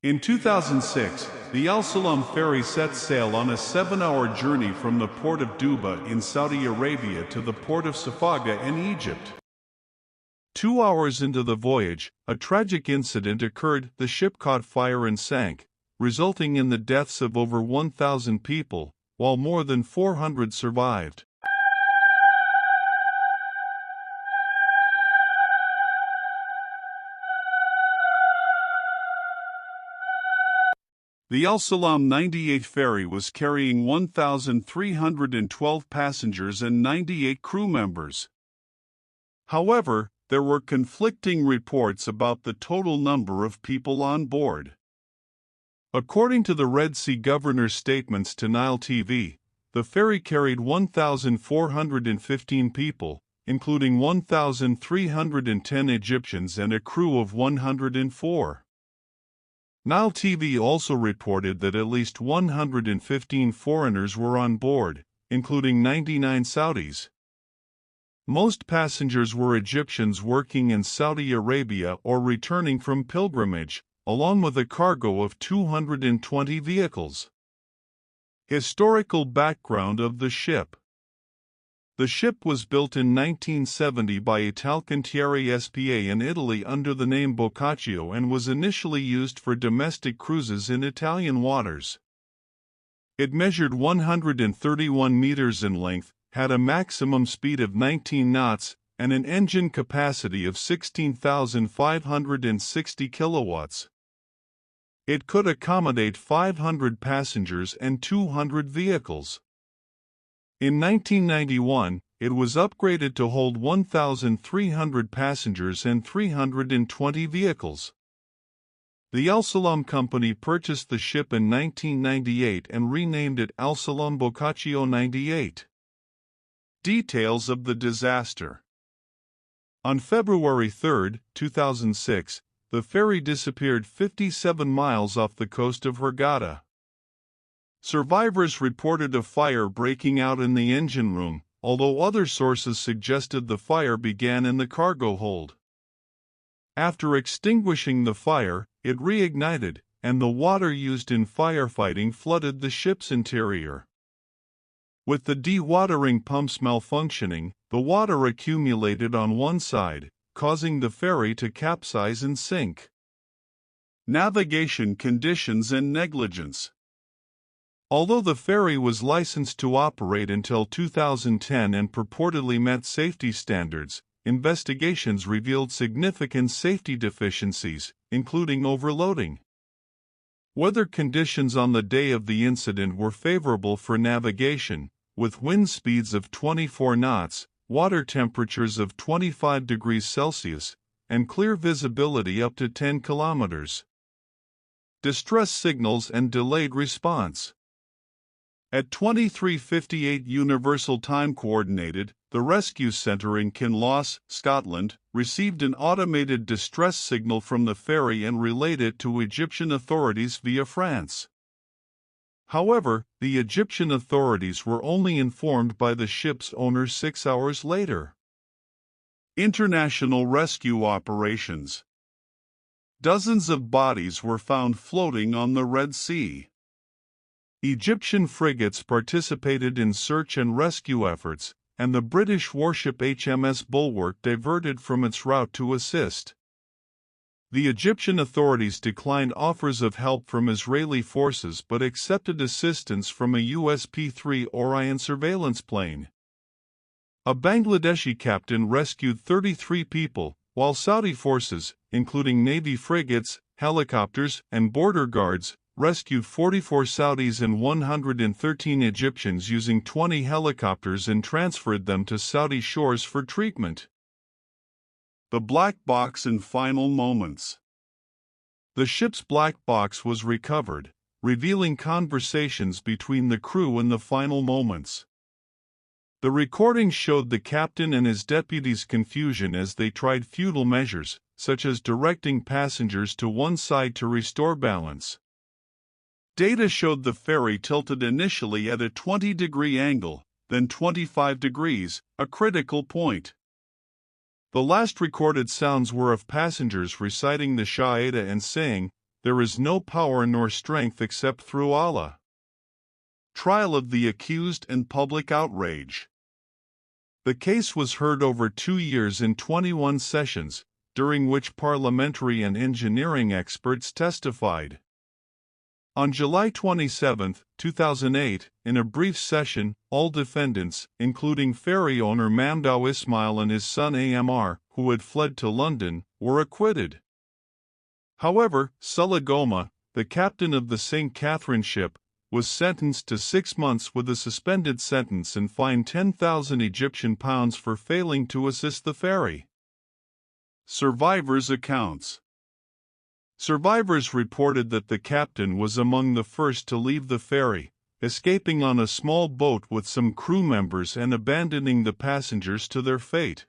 In 2006, the Al-Salam ferry set sail on a 7-hour journey from the port of Duba in Saudi Arabia to the port of Safaga in Egypt. 2 hours into the voyage, a tragic incident occurred. The ship caught fire and sank, resulting in the deaths of over 1,000 people, while more than 400 survived. The Al-Salam 98 ferry was carrying 1,312 passengers and 98 crew members. However, there were conflicting reports about the total number of people on board. According to the Red Sea governor's statements to Nile TV, the ferry carried 1,415 people, including 1,310 Egyptians and a crew of 104. Nile TV also reported that at least 115 foreigners were on board, including 99 Saudis. Most passengers were Egyptians working in Saudi Arabia or returning from pilgrimage, along with a cargo of 220 vehicles. Historical background of the ship. The ship was built in 1970 by Italcantieri S.p.A. in Italy under the name Boccaccio and was initially used for domestic cruises in Italian waters. It measured 131 meters in length, had a maximum speed of 19 knots, and an engine capacity of 16,560 kilowatts. It could accommodate 500 passengers and 200 vehicles. In 1991, it was upgraded to hold 1,300 passengers and 320 vehicles. The Al-Salam company purchased the ship in 1998 and renamed it Al-Salam Boccaccio 98. Details of the disaster. On February 3, 2006, the ferry disappeared 57 miles off the coast of Hurghada. Survivors reported a fire breaking out in the engine room, although other sources suggested the fire began in the cargo hold. After extinguishing the fire, it reignited, and the water used in firefighting flooded the ship's interior. With the dewatering pumps malfunctioning, the water accumulated on one side, causing the ferry to capsize and sink. Navigation conditions and negligence. Although the ferry was licensed to operate until 2010 and purportedly met safety standards, investigations revealed significant safety deficiencies, including overloading. Weather conditions on the day of the incident were favorable for navigation, with wind speeds of 24 knots, water temperatures of 25 degrees Celsius, and clear visibility up to 10 kilometers. Distress signals and delayed response. At 23:58 Universal Time Coordinated, the Rescue Centre in Kinloss, Scotland, received an automated distress signal from the ferry and relayed it to Egyptian authorities via France. However, the Egyptian authorities were only informed by the ship's owner 6 hours later. International rescue operations. Dozens of bodies were found floating on the Red Sea. Egyptian frigates participated in search and rescue efforts, and the British warship HMS Bulwark diverted from its route to assist. The Egyptian authorities declined offers of help from Israeli forces but accepted assistance from a US P-3 Orion surveillance plane. A Bangladeshi captain rescued 33 people, while Saudi forces, including Navy frigates, helicopters, and border guards, rescued 44 Saudis and 113 Egyptians using 20 helicopters and transferred them to Saudi shores for treatment. The black box and final moments. The ship's black box was recovered, revealing conversations between the crew in the final moments. The recordings showed the captain and his deputies' confusion as they tried futile measures, such as directing passengers to one side to restore balance. Data showed the ferry tilted initially at a 20-degree angle, then 25 degrees, a critical point. The last recorded sounds were of passengers reciting the Shahada and saying, there is no power nor strength except through Allah. Trial of the accused and public outrage. The case was heard over 2 years in 21 sessions, during which parliamentary and engineering experts testified. On July 27, 2008, in a brief session, all defendants, including ferry owner Mamdouh Ismail and his son Amr, who had fled to London, were acquitted. However, Sulla Goma, the captain of the St. Catherine ship, was sentenced to 6 months with a suspended sentence and fined £10,000 for failing to assist the ferry. Survivors' accounts. Survivors reported that the captain was among the first to leave the ferry, escaping on a small boat with some crew members and abandoning the passengers to their fate.